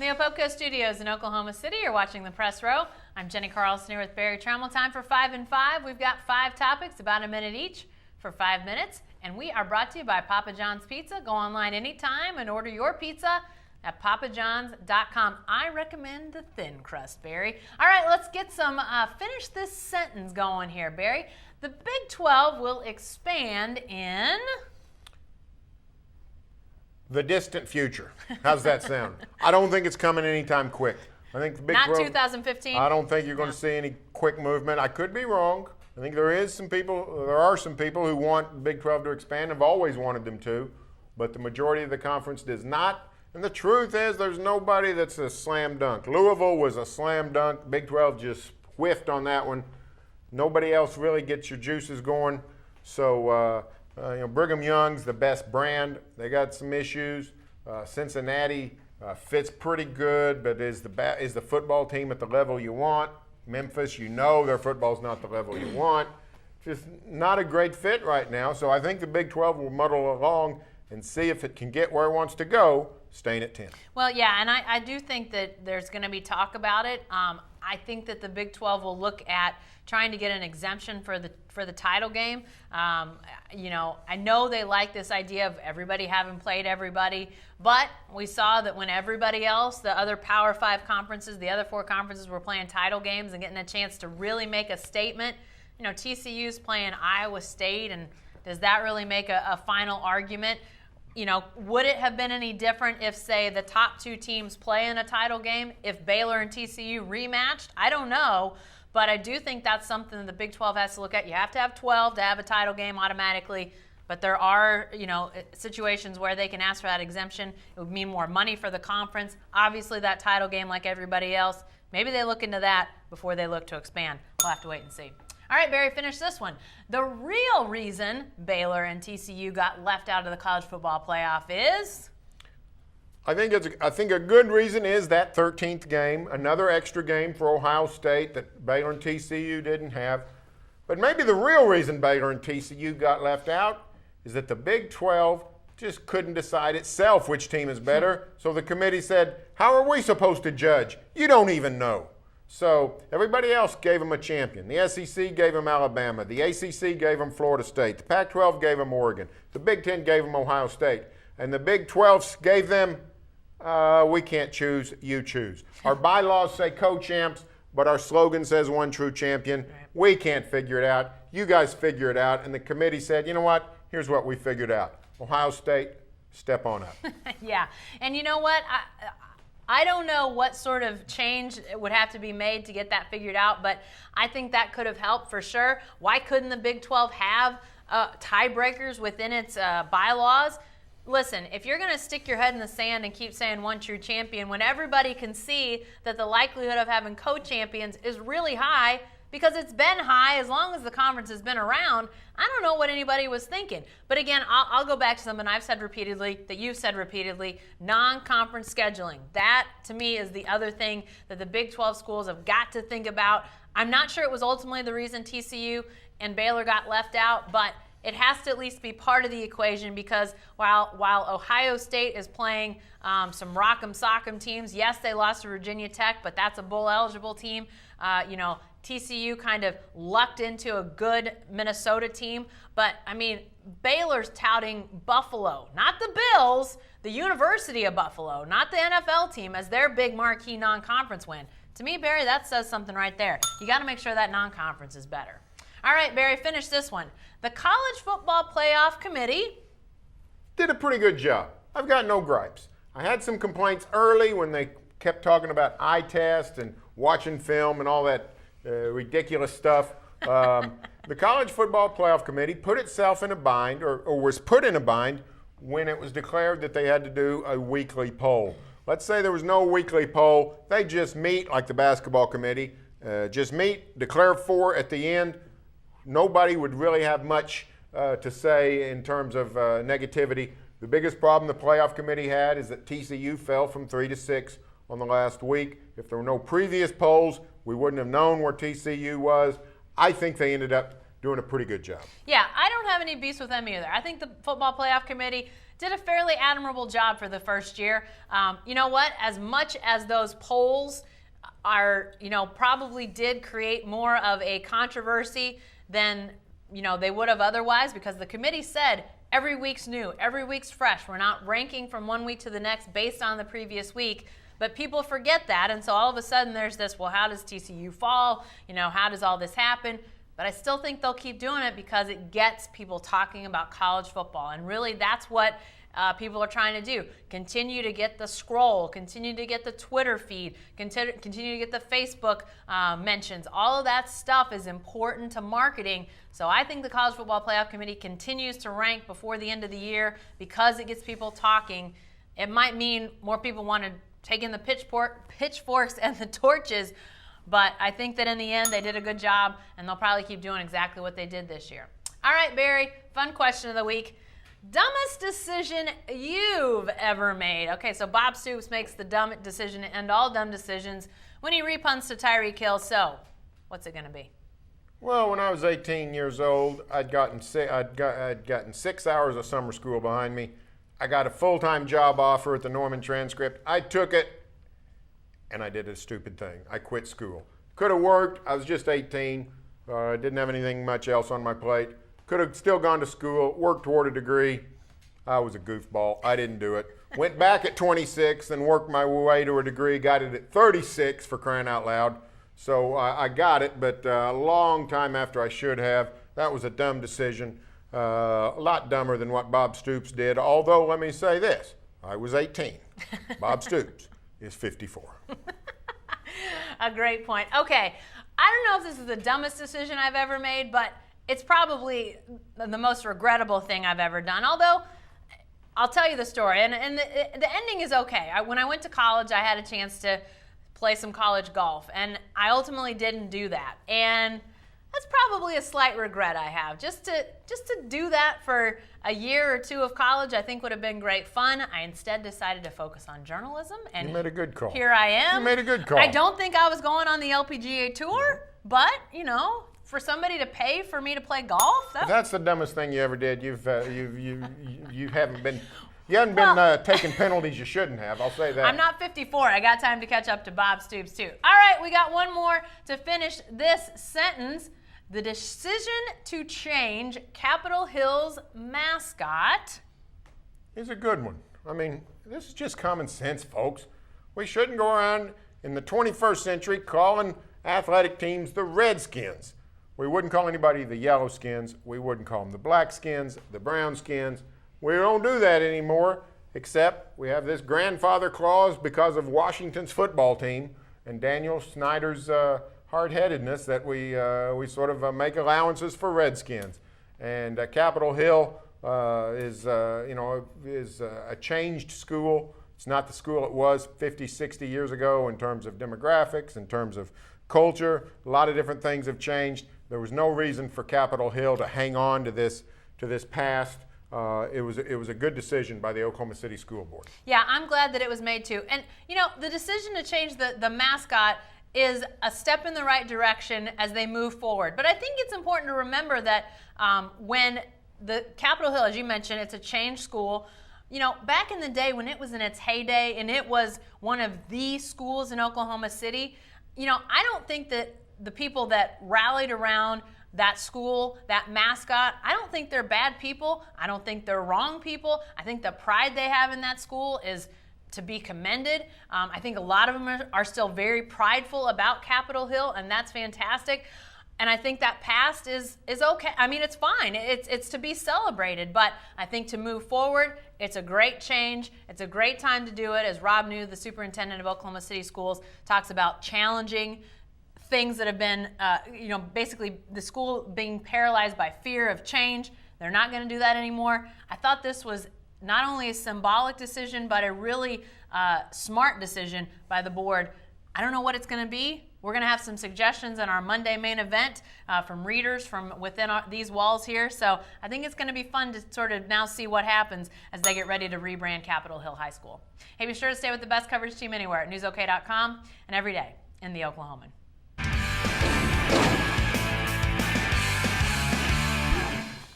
the Opoco Studios in Oklahoma City. You're watching the Press Row. I'm Jenny Carlson here with Barry Trammell. Time for 5 and 5. We've got 5 topics, about a minute each for 5 minutes. And we are brought to you by Papa John's Pizza. Go online anytime and order your pizza at papajohns.com. I recommend the thin crust, Barry. All right, let's get some, finish this sentence going here, Barry. The Big 12 will expand in... the distant future. How's that sound? I don't think it's coming anytime quick. I think the Big 12, not 2015. I don't think you're going to see any quick movement. I could be wrong. I think there are some people who want Big 12 to expand, have always wanted them to, but the majority of the conference does not. And the truth is there's nobody that's a slam dunk. Louisville was a slam dunk. Big 12 just whiffed on that one. Nobody else really gets your juices going. So, Brigham Young's the best brand. They got some issues. Cincinnati fits pretty good, but is the football team at the level you want? Memphis, their football's not the level you want. Just not a great fit right now. So I think the Big 12 will muddle along and see if it can get where it wants to go, staying at 10. Well, yeah, and I do think that there's going to be talk about it. I think that the Big 12 will look at trying to get an exemption for the title game. I know they like this idea of everybody having played everybody, but we saw that when everybody else, the other Power 5 conferences, the other 4 conferences were playing title games and getting a chance to really make a statement. TCU's playing Iowa State, and does that really make a final argument? Would it have been any different if, say, the top 2 teams play in a title game, if Baylor and TCU rematched? I don't know, but I do think that's something that the Big 12 has to look at. You have to have 12 to have a title game automatically, but there are, situations where they can ask for that exemption. It would mean more money for the conference. Obviously, that title game, like everybody else, maybe they look into that before they look to expand. We'll have to wait and see. All right, Barry, finish this one. The real reason Baylor and TCU got left out of the college football playoff is? I think a good reason is that 13th game, another extra game for Ohio State that Baylor and TCU didn't have. But maybe the real reason Baylor and TCU got left out is that the Big 12 just couldn't decide itself which team is better. So the committee said, how are we supposed to judge? You don't even know. So everybody else gave them a champion. The SEC gave them Alabama. The ACC gave them Florida State. The Pac-12 gave them Oregon. The Big 10 gave them Ohio State. And the Big 12 gave them, we can't choose, you choose. Our bylaws say co-champs, but our slogan says one true champion. We can't figure it out. You guys figure it out. And the committee said, you know what? Here's what we figured out. Ohio State, step on up. Yeah. And you know what? I don't know what sort of change would have to be made to get that figured out, but I think that could have helped for sure. Why couldn't the Big 12 have tiebreakers within its bylaws? Listen, if you're going to stick your head in the sand and keep saying one true champion when everybody can see that the likelihood of having co-champions is really high, because it's been high as long as the conference has been around, I don't know what anybody was thinking. But again, I'll go back to something I've said repeatedly, that you've said repeatedly, non-conference scheduling. That, to me, is the other thing that the Big 12 schools have got to think about. I'm not sure it was ultimately the reason TCU and Baylor got left out, but it has to at least be part of the equation, because while Ohio State is playing some rock'em sock'em teams, yes, they lost to Virginia Tech, but that's a bowl-eligible team. TCU kind of lucked into a good Minnesota team. But, Baylor's touting Buffalo, not the Bills, the University of Buffalo, not the NFL team, as their big marquee non-conference win. To me, Barry, that says something right there. You got to make sure that non-conference is better. All right, Barry, finish this one. The College Football Playoff Committee did a pretty good job. I've got no gripes. I had some complaints early when they kept talking about eye test and watching film and all that ridiculous stuff. The College Football Playoff Committee put itself in a bind, or was put in a bind, when it was declared that they had to do a weekly poll. Let's say there was no weekly poll. They just meet like the basketball committee, just meet, declare 4 at the end. Nobody would really have much to say in terms of negativity. The biggest problem the playoff committee had is that TCU fell from 3 to 6 on the last week. If there were no previous polls, we wouldn't have known where TCU was. I think they ended up doing a pretty good job. Yeah, I don't have any beefs with them either. I think the Football Playoff Committee did a fairly admirable job for the first year. You know what? As much as those polls are, probably did create more of a controversy than, they would have otherwise, because the committee said every week's new, every week's fresh. We're not ranking from one week to the next based on the previous week. But people forget that, and so all of a sudden there's this, well, how does TCU fall? How does all this happen? But I still think they'll keep doing it because it gets people talking about college football. And really that's what people are trying to do. Continue to get the scroll, continue to get the Twitter feed, continue to get the Facebook mentions. All of that stuff is important to marketing. So I think the College Football Playoff Committee continues to rank before the end of the year because it gets people talking. It might mean more people want to take in the pitchforks and the torches, but I think that in the end they did a good job, and they'll probably keep doing exactly what they did this year. All right, Barry, fun question of the week. Dumbest decision you've ever made. Okay, so Bob Stoops makes the dumb decision to end all dumb decisions when he repunts to Tyreek Hill. So, what's it going to be? Well, when I was 18 years old, I'd gotten 6 hours of summer school behind me. I got a full-time job offer at the Norman Transcript. I took it, and I did a stupid thing. I quit school. Could have worked. I was just 18. Didn't have anything much else on my plate. Could have still gone to school, worked toward a degree. I was a goofball. I didn't do it. Went back at 26 and worked my way to a degree. Got it at 36, for crying out loud. So I got it, but a long time after I should have. That was a dumb decision. A lot dumber than what Bob Stoops did. Although, let me say this. I was 18. Bob Stoops is 54. A great point. Okay, I don't know if this is the dumbest decision I've ever made, but it's probably the most regrettable thing I've ever done. Although, I'll tell you the story, and the ending is okay. When I went to college, I had a chance to play some college golf, and I ultimately didn't do that. And that's probably a slight regret I have. Just to do that for a year or two of college, I think would have been great fun. I instead decided to focus on journalism, and you made a good call. Here I am. You made a good call. I don't think I was going on the LPGA tour, but for somebody to pay for me to play golf, that's the dumbest thing you ever did. You haven't been. You haven't been taking penalties you shouldn't have. I'll say that. I'm not 54. I got time to catch up to Bob Stoops, too. All right, we got one more to finish this sentence. The decision to change Capitol Hill's mascot is a good one. I mean, this is just common sense, folks. We shouldn't go around in the 21st century calling athletic teams the Redskins. We wouldn't call anybody the Yellowskins. We wouldn't call them the Blackskins, the Brownskins. We don't do that anymore, except we have this grandfather clause because of Washington's football team and Daniel Snyder's hard-headedness that we sort of make allowances for Redskins. And Capitol Hill is a changed school. It's not the school it was 50, 60 years ago in terms of demographics, in terms of culture. A lot of different things have changed. There was no reason for Capitol Hill to hang on to this past. It was a good decision by the Oklahoma City School Board. Yeah, I'm glad that it was made too. And the decision to change the mascot is a step in the right direction as they move forward. But I think it's important to remember that when the Capitol Hill, as you mentioned, it's a changed school. Back in the day when it was in its heyday and it was one of the schools in Oklahoma City, I don't think that the people that rallied around that school, that mascot, I don't think they're bad people. I don't think they're wrong people. I think the pride they have in that school is to be commended. I think a lot of them are still very prideful about Capitol Hill, and that's fantastic. And I think that past is okay. I mean, it's fine. It's to be celebrated. But I think to move forward, it's a great change. It's a great time to do it. As Rob New, the superintendent of Oklahoma City Schools, talks about challenging things that have been, basically the school being paralyzed by fear of change. They're not going to do that anymore. I thought this was not only a symbolic decision, but a really smart decision by the board. I don't know what it's going to be. We're going to have some suggestions in our Monday main event from readers from within these walls here. So I think it's going to be fun to sort of now see what happens as they get ready to rebrand Capitol Hill High School. Hey, be sure to stay with the best coverage team anywhere at newsok.com and every day in the Oklahoman.